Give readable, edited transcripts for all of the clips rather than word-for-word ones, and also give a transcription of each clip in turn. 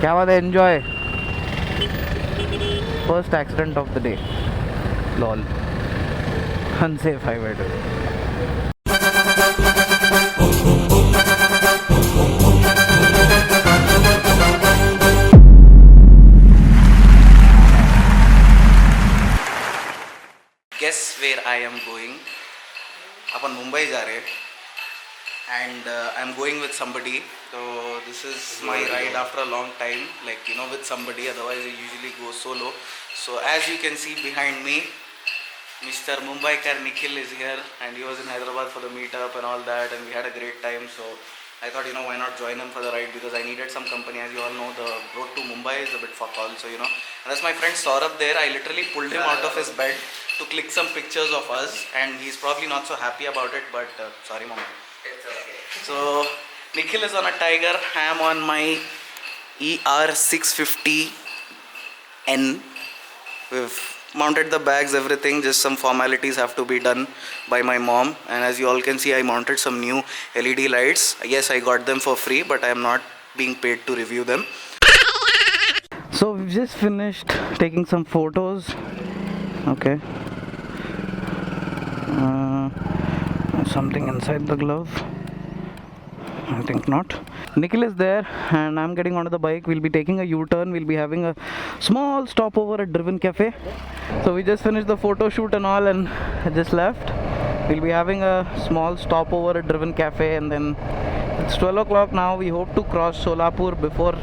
क्या बात है, enjoy. First accident of the day. Lol. Unsafe highway. Guess where I am going. अपन मुंबई जा रहे and I'm going with somebody. So this is my ride after a long time, like with somebody. Otherwise I usually go solo. So as you can see behind me, Mr. Mumbaikar Nikhil is here, and he was in Hyderabad for the meetup and all that, and we had a great time. So I thought, why not join him for the ride, because I needed some company. As you all know, the road to Mumbai is a bit fuck all. So and that's my friend Saurabh there. I literally pulled him out of his bed to click some pictures of us, and he's probably not so happy about it, but sorry mama. It's okay. So Nikhil is on a Tiger. I am on my ER650N. We've mounted the bags, everything. Just some formalities have to be done by my mom, and as you all can see, I mounted some new LED lights. Yes, I got them for free, but I am not being paid to review them. So we've just finished taking some photos. Okay. Something inside the glove. I think not. Nikhil is there, and I'm getting onto the bike. We'll be taking a U-turn. We'll be having a small stopover at Driven Cafe. So we just finished the photo shoot and all, and just left. We'll be having a small stopover at Driven Cafe, and then it's 12 o'clock now. We hope to cross Solapur before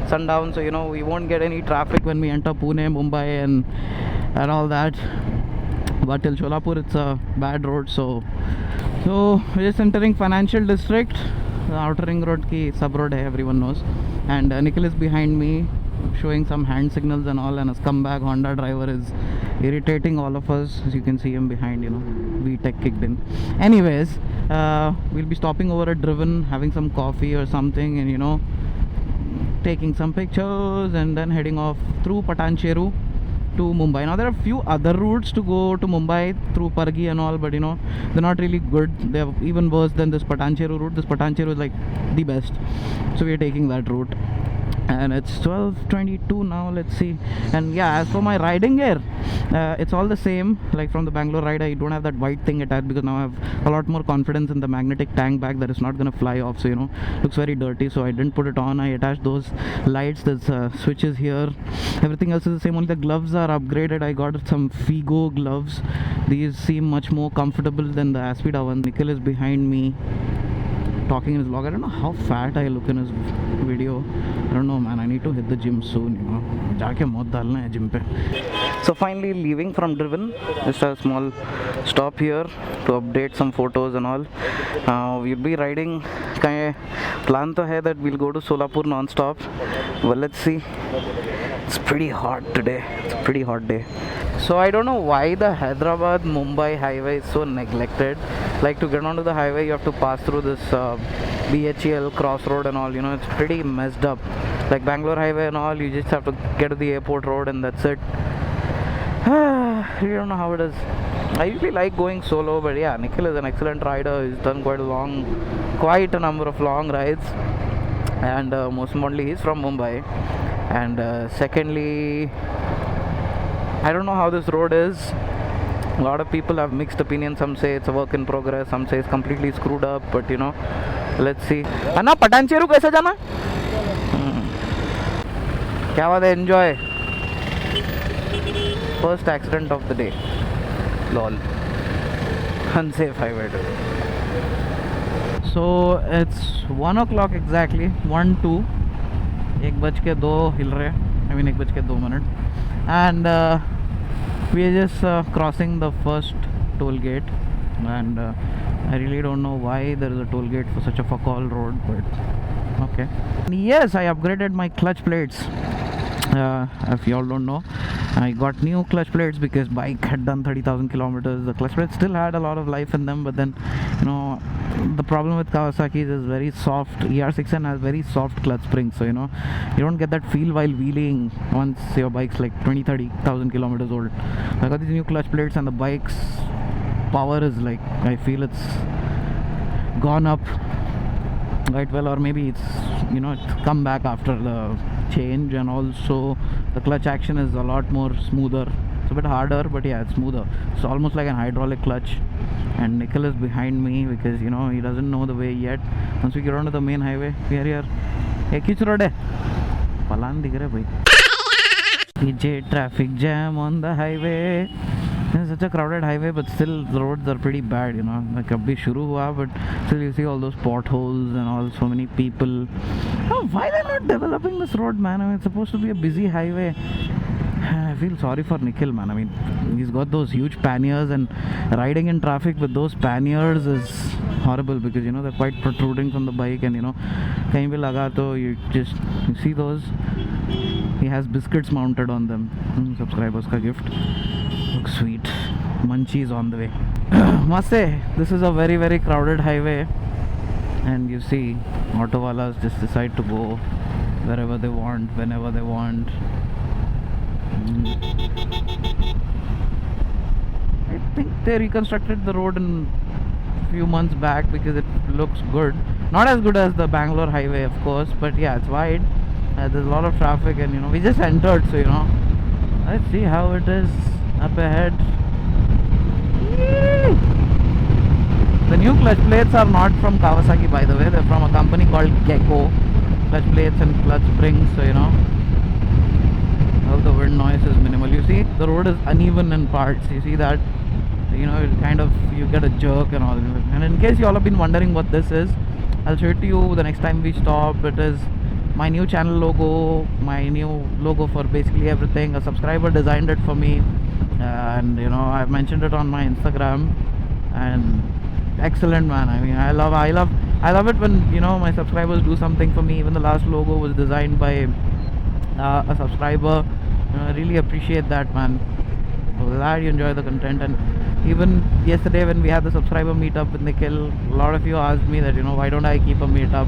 sundown, so we won't get any traffic when we enter Pune, Mumbai, and all that. But till Solapur it's a bad road, so we're just entering Financial District. The outer ring road ki sub road hai, everyone knows. And Nikhil is behind me showing some hand signals and all, and a scumbag Honda driver is irritating all of us. As you can see him behind, VTech kicked in. Anyways, we'll be stopping over at Driven, having some coffee or something, and taking some pictures, and then heading off through Patancheru to Mumbai. Now there are a few other routes to go to Mumbai through Pargi and all, but they're not really good. They're even worse than this Patancheru route. This Patancheru is like the best, so we are taking that route. And it's 12:22 now. Let's see. And yeah, as for my riding gear, it's all the same. Like from the Bangalore ride, I don't have that white thing attached, because now I have a lot more confidence in the magnetic tank bag that is not gonna fly off. So looks very dirty, so I didn't put it on. I attached those lights. There's switches here. Everything else is the same. Only the gloves are upgraded. I got some Figo gloves. These seem much more comfortable than the Aspida one. Nikhil is behind me, talking in his vlog. I don't know how fat I look in his video. I don't know, man. I need to hit the gym soon, जाके मौत डालना है gym पे. So finally leaving from Driven. Just a small stop here to update some photos and all. We'll be riding. Plan to hai that we'll go to Solapur non-stop. Well, let's see. It's pretty hot today. It's a pretty hot day. So I don't know why the Hyderabad-Mumbai highway is so neglected. Like, to get onto the highway, you have to pass through this BHEL crossroad and all. It's pretty messed up. Like Bangalore highway and all, you just have to get to the airport road and that's it. You don't know how it is. I usually like going solo, but yeah, Nikhil is an excellent rider. He's done quite a number of long rides, and most importantly, he's from Mumbai. And secondly, I don't know how this road is. A lot of people have mixed opinions. Some say it's a work in progress, some say it's completely screwed up, but let's see. Anna, Patancheru kaise jana? Kya baat hai, enjoy. First accident of the day. Lol. Unsafe highway. So it's 1 o'clock exactly. 1-2. 1:02 हिल रहे. I mean 1:02. And we are just crossing the first toll gate, and I really don't know why there is a toll gate for such a fuck all road, but okay. Yes, I upgraded my clutch plates. If you all don't know, I got new clutch plates because bike had done 30,000 kilometers. The clutch plates still had a lot of life in them, but then the problem with Kawasaki is very soft. ER6N has very soft clutch springs, so you don't get that feel while wheeling once your bike's like 20-30,000 kilometers old. I got these new clutch plates, and the bike's power is like, I feel it's gone up right well, or maybe it's it's come back after the change, and also the clutch action is a lot more smoother. It's a bit harder, but yeah, it's smoother. It's almost like an hydraulic clutch. And Nikhil is behind me because you know he doesn't know the way yet. Once we get onto the main highway, we are here. Hey, which road hai? Palan dikh raha hai bhai. PJ traffic jam on the highway. It's such a crowded highway, but still the roads are pretty bad, you know. Like abhi shuru hua, but still you see all those potholes and all, so many people. Oh, why they're not developing this road, man? I mean, it's supposed to be a busy highway. I feel sorry for Nikhil, man. I mean, he's got those huge panniers, and riding in traffic with those panniers is horrible because you know they're quite protruding from the bike, and you know, kahin bhi laga to you see those. He has biscuits mounted on them. Subscribers ka gift. Looks sweet. Munchies on the way. Must say, this is a very very crowded highway, and you see auto walas just decide to go wherever they want, whenever they want. I think they reconstructed the road in a few months back because it looks good. Not as good as the Bangalore highway, of course, but yeah, it's wide. There's a lot of traffic, and you know, we just entered, so you know, let's see how it is up ahead. Yee! The new clutch plates are not from Kawasaki, by the way. They're from a company called Gecko. Clutch plates and clutch springs, so you know, all the wind noise is minimal. You see, the road is uneven in parts. You see that? You know, it kind of, you get a jerk and all. And in case you all have been wondering what this is, I'll show it to you the next time we stop. It is my new channel logo, my new logo for basically everything. A subscriber designed it for me, and you know, I've mentioned it on my Instagram. And excellent, man. I mean, I love it when you know my subscribers do something for me. Even the last logo was designed by a subscriber. I really appreciate that, man. So glad you enjoy the content. And even yesterday when we had the subscriber meetup with Nikhil, a lot of you asked me that, you know, why don't I keep a meetup?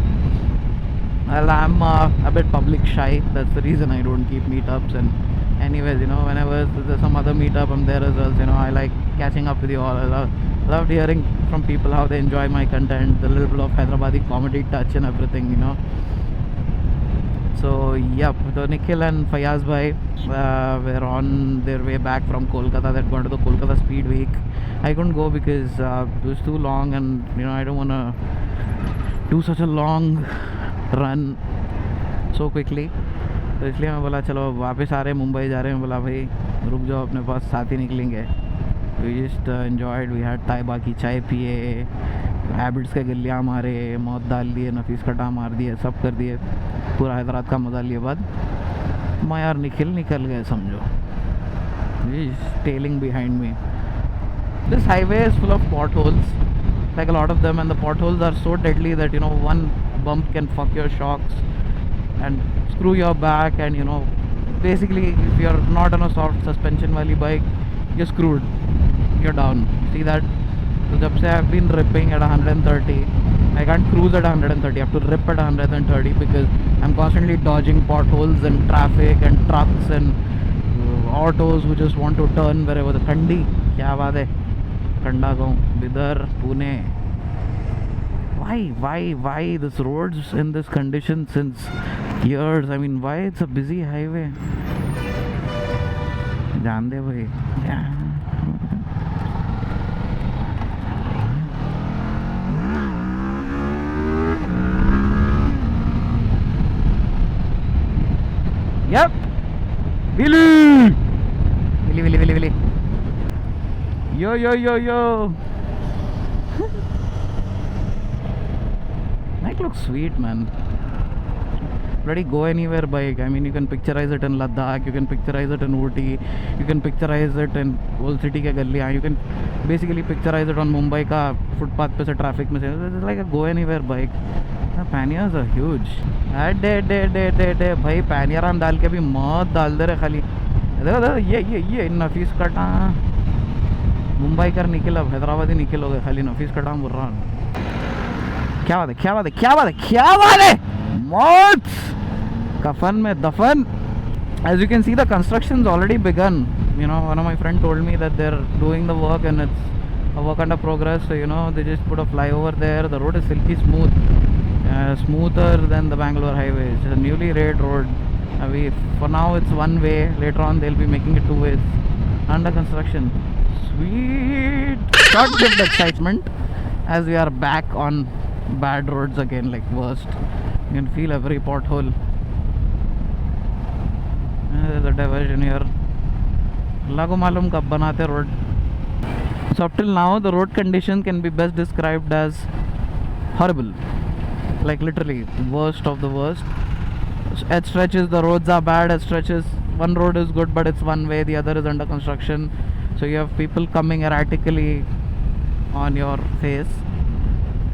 Well, I'm a bit public shy. That's the reason I don't keep meetups. And anyways, you know, whenever there's some other meetup, I'm there as well. You know, I like catching up with you all. I loved hearing from people how they enjoy my content, the little bit of Hyderabadi comedy touch and everything, you know. So yep, so Nikhil and Fayaz bhai were on their way back from Kolkata. They'd gone to the Kolkata Speed Week. I couldn't go because it was too long, and you know, I don't want to do such a long run so quickly. तो इसलिए मैं बोला चलो वापस आ रहे हैं, मुंबई जा रहे हैं. बोला भाई रुक जाओ, अपने पास साथ ही निकलेंगे. We just enjoyed. We had Taiba की चाय पिए, हैबिट्स के गलियाँ मारे, मौत डाल दिए, नफीस कटा मार दिए, सब कर दिए, पूरा हैदराबाद का मजा लिए बाद मैं यार निखिल निकल गए समझो. He is tailing behind me. This highway is full of potholes, like a lot of them, and the potholes are so deadly that you know, one bump can fuck your shocks and screw your back, and you know, basically if you're not on a soft suspension wali bike, you're screwed, you're down. See that? So jab se I've been ripping at 130, I can't cruise at 130, I have to rip at 130 because I'm constantly dodging potholes and traffic and trucks and autos who just want to turn wherever. The Kandi, kya baat hai? Kanda gaon, Bidar, Pune. Why this roads in this condition since years? I mean, why it's a busy highway? Jaan de bhai. Yeah. Yep. Billy. Yo. Bike looks sweet, man. Bloody go anywhere bike. I mean, you can picturize it in Ladakh, you can picturize it in Ooty, you can picturize it in Old City ke galliyan, you can basically picturize it on Mumbai ka footpath pe se traffic mein se. It's like a go anywhere bike. The panniers are huge. दे भाई पैनियरान डाल के भी मौत डाल दे रहे खाली. देखो ये नफीस कटा मुंबई कर निकल, अब हैदराबादी निकल हो गए खाली नफीस कटा बोल रहा हूँ. क्या बात है मौत कफन में दफन. As you can see, the construction's already begun. You know, one of my friend told me that they're doing the work and it's a work under progress. So you know, they just put a flyover there. The road is silky smooth, smoother than the Bangalore highway. It's a newly laid road. For now it's one way. Later on they'll be making it two ways. Under construction. Sweet. Short-lived excitement as we are back on bad roads again, like worst. You can feel every pothole. There's a diversion here. Lago malum kab banate road. So up till now the road condition can be best described as horrible. Like literally worst of the worst. At stretches the roads are bad. At stretches one road is good but it's one way, the other is under construction. So you have people coming erratically on your face.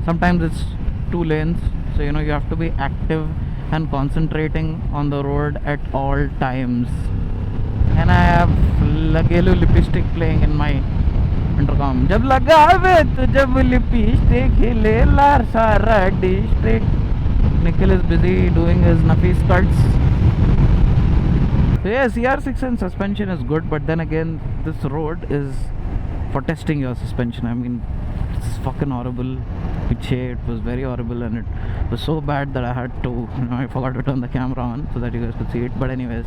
Sometimes it's 2 lanes, so you have to be active and concentrating on the road at all times. And I have Lagelu lipstick playing in my intercom. Jab lagaave to jab lipstick hile lar sara district. Nikhil is busy doing his Nafis cuts. So yeah, CR6 and suspension is good, but then again this road is for testing your suspension. I mean, it's fucking horrible. It was very horrible, and it was so bad that I had to, I forgot to turn the camera on so that you guys could see it. But anyways,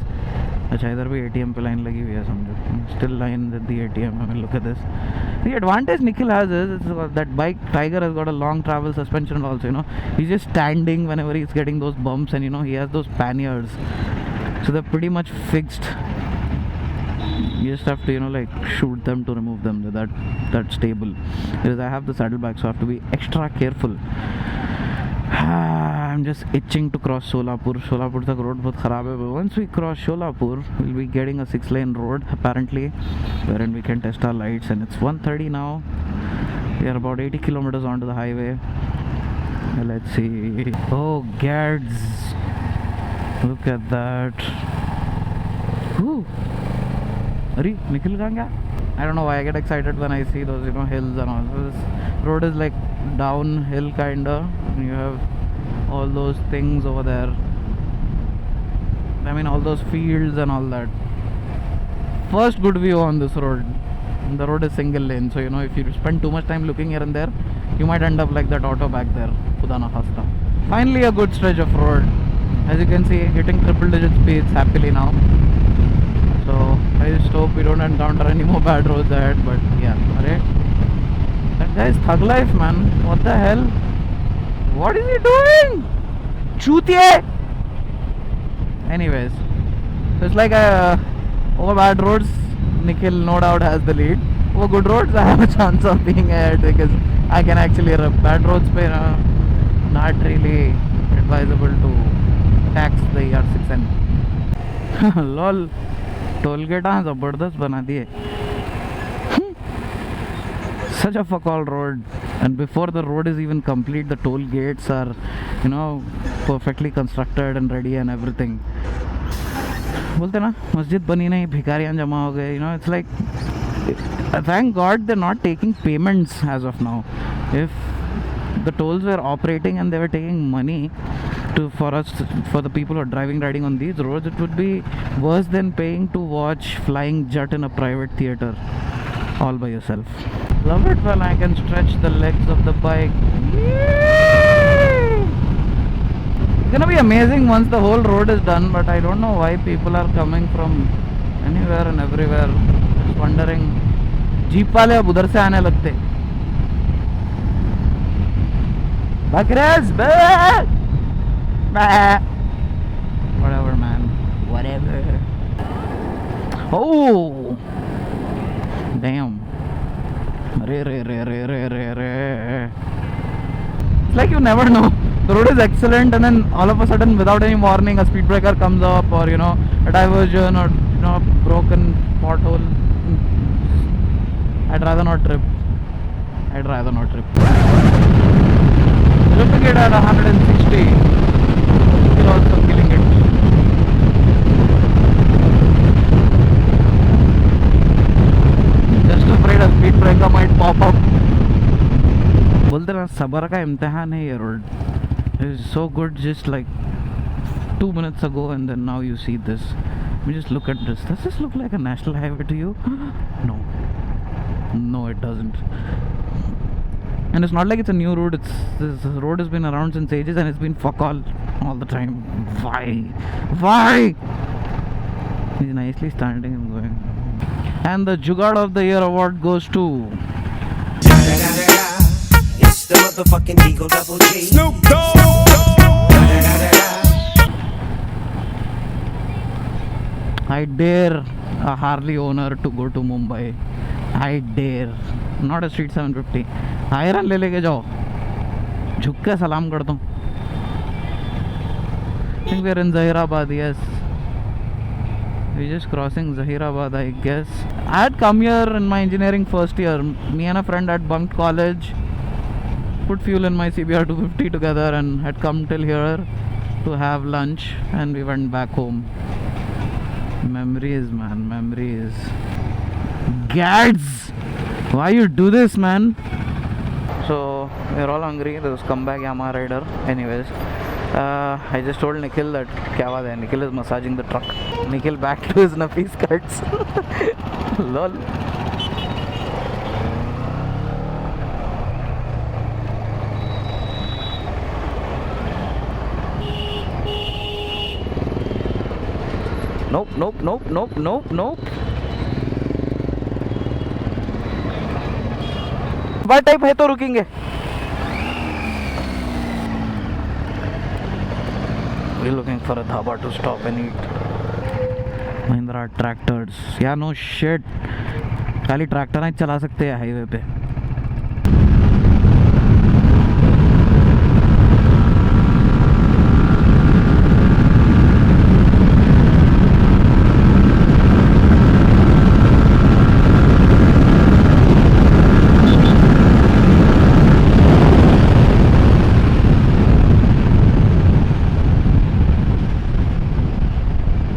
अच्छा इधर भी ATM पे line लगी हुई है समझो. Still line at the ATM. I mean, look at this. The advantage Nikhil has is that bike Tiger has got a long travel suspension also. He's just standing whenever he's getting those bumps, and he has those panniers, so they're pretty much fixed. You just have to like shoot them to remove them. They're that stable. Because I have the saddlebag, so I have to be extra careful. I'm just itching to cross Solapur. Solapur tak road bahut kharab hai. But once we cross Solapur, we'll be getting a 6-lane road apparently, wherein we can test our lights. And it's 1:30 now. We are about 80 kilometers onto the highway. Let's see. Oh, Gads! Look at that. Whew. Are Nikhil kahan gaya? I don't know why I get excited when I see those hills and all. This road is like downhill kinda. You have all those things over there. I mean all those fields and all that. First good view on this road. The road is single lane, so if you spend too much time looking here and there, you might end up like that auto back there. Khuda na khasta. Finally a good stretch of road. As you can see, hitting triple digit speeds happily now. So I just hope we don't encounter any more bad roads ahead. But yeah, alright. That guy is thug life, man. What the hell? What is he doing? Chutiye! Anyways, so it's like over bad roads, Nikhil no doubt has the lead. Over good roads, I have a chance of being ahead because I can actually rip. Bad roads pe not really advisable to tax the ER6N. Lol. Toll gate ज़बरदस्त बना दिए. Such a fuck all road, and before the road is even complete, the toll gates are perfectly constructed and ready and everything. बोलते ना मस्जिद बनी नहीं भिखारियाँ जमा हो गए. It's like, thank God they're not taking payments as of now. If the tolls were operating and they were taking money for the people who are riding on these roads, it would be worse than paying to watch Flying Jet in a private theater all by yourself. Love it when I can stretch the legs of the bike. It's gonna be amazing once the whole road is done, but I don't know why people are coming from anywhere and everywhere. Just wondering, jeep वाले अब उधर से आने लगते. Bakras, whatever, man. Whatever. Oh, damn. It's like you never know. The road is excellent, and then all of a sudden, without any warning, a speed breaker comes up, or a diversion, or a broken pothole. I'd rather not trip. Tripping it at 160. You're also killing it. Just afraid a speed breaker might pop up. बोलते ना सबर का इम्तिहान है ये road. It's so good, just like 2 minutes ago, and then now you see this. Let me just look at this. Does this look like a national highway to you? No, it doesn't. And it's not like it's a new road. This road has been around since ages, and it's been fuck all. all the time. Why? He's nicely standing and going. And the Jugaad of the Year award goes to It's the motherfucking Eagle Double G. Snoop Dogg. I dare a Harley owner to go to Mumbai. I dare. Not a Street 750. Iron ले लेके जाओ, झुक के सलाम कर दूँ. I think we are in Zahirabad, yes. We're just crossing Zahirabad, I guess. I had come here in my engineering first year. Me and a friend had bunked college, put fuel in my CBR 250 together, and had come till here to have lunch, and we went back home. Memories, man, memories. Gads! Why you do this, man? So, we're all hungry. There was comeback Yamaha rider. Anyways, I just told Nikhil that kya baat hai? Nikhil is massaging the truck. Nikhil back to his nappy skirts. Lol. Nope. Bar type है तो रुकेंगे. We're looking for a dhaba to stop and eat. Mahindra tractors. Yeah, no shit. खाली tractor ही चला सकते हैं highway पे.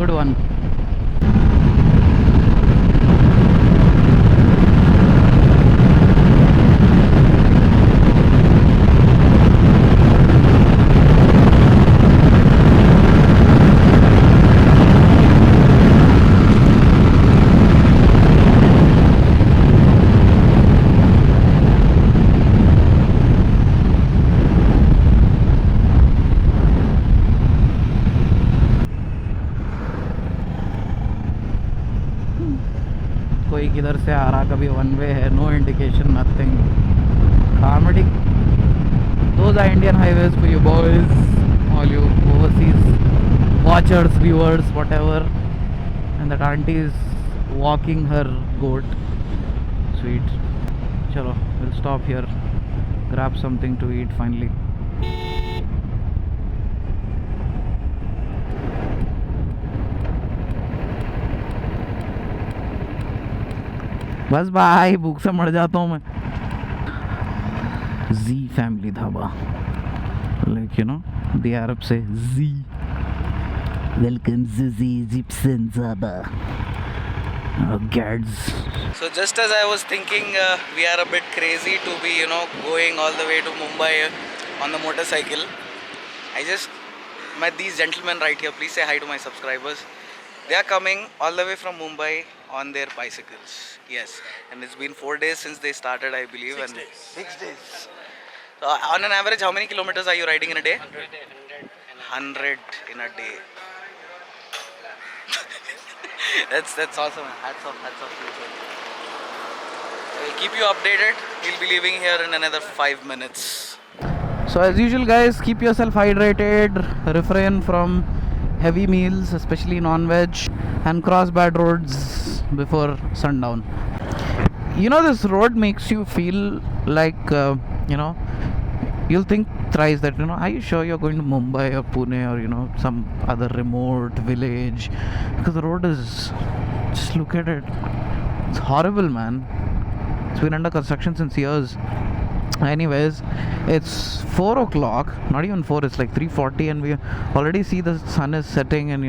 Good one. कोई किधर से आ रहा, कभी वन वे है, no indication, nothing. Carmody. Those are Indian highways for you boys, all you overseas watchers, viewers, whatever. And that auntie is walking her goat. Sweet. Chalo, we'll stop here, grab something to eat finally. बस भाई, भूख से मर जाता हूँ मैं. Z family dhaba, like you know the Arab से Z. Welcome to Z Egyptian dhaba. Oh, gads. So just as I was thinking, we are a bit crazy to be, going all the way to Mumbai on the motorcycle. I just met these gentlemen right here. Please say hi to my subscribers. They are coming all the way from Mumbai on their bicycles. Yes, and it's been 4 days since they started, I believe. 6 days. 6 days. So on an average, how many kilometers are you riding in a day? 100 in a day. That's awesome. Hats off to you, sir. We'll keep you updated. We'll be leaving here in another 5 minutes. So as usual, guys, keep yourself hydrated. Refrain from heavy meals, especially non-veg, and cross bad roads before sundown. This road makes you feel like, you'll think thrice that, are you sure you're going to Mumbai or Pune or, some other remote village? Because the road is, just look at it. It's horrible, man. It's been under construction since years. Anyways, it's 4 o'clock, not even 4, it's like 3:40, and we already see the sun is setting, and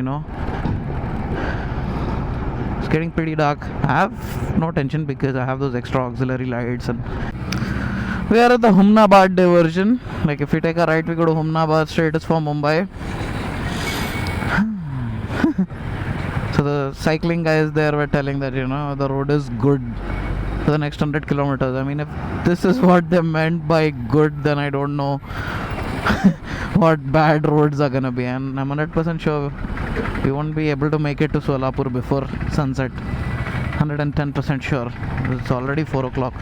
it's getting pretty dark. I have no tension because I have those extra auxiliary lights, and we are at the Humnabad diversion. Like if we take a right, we go to Humnabad, straight is for Mumbai. So the cycling guys there were telling that the road is good for the next 100 kilometers. I mean, if this is what they meant by good, then I don't know what bad roads are gonna be, and I'm 100% sure we won't be able to make it to Solapur before sunset. 110% sure. It's already 4 o'clock.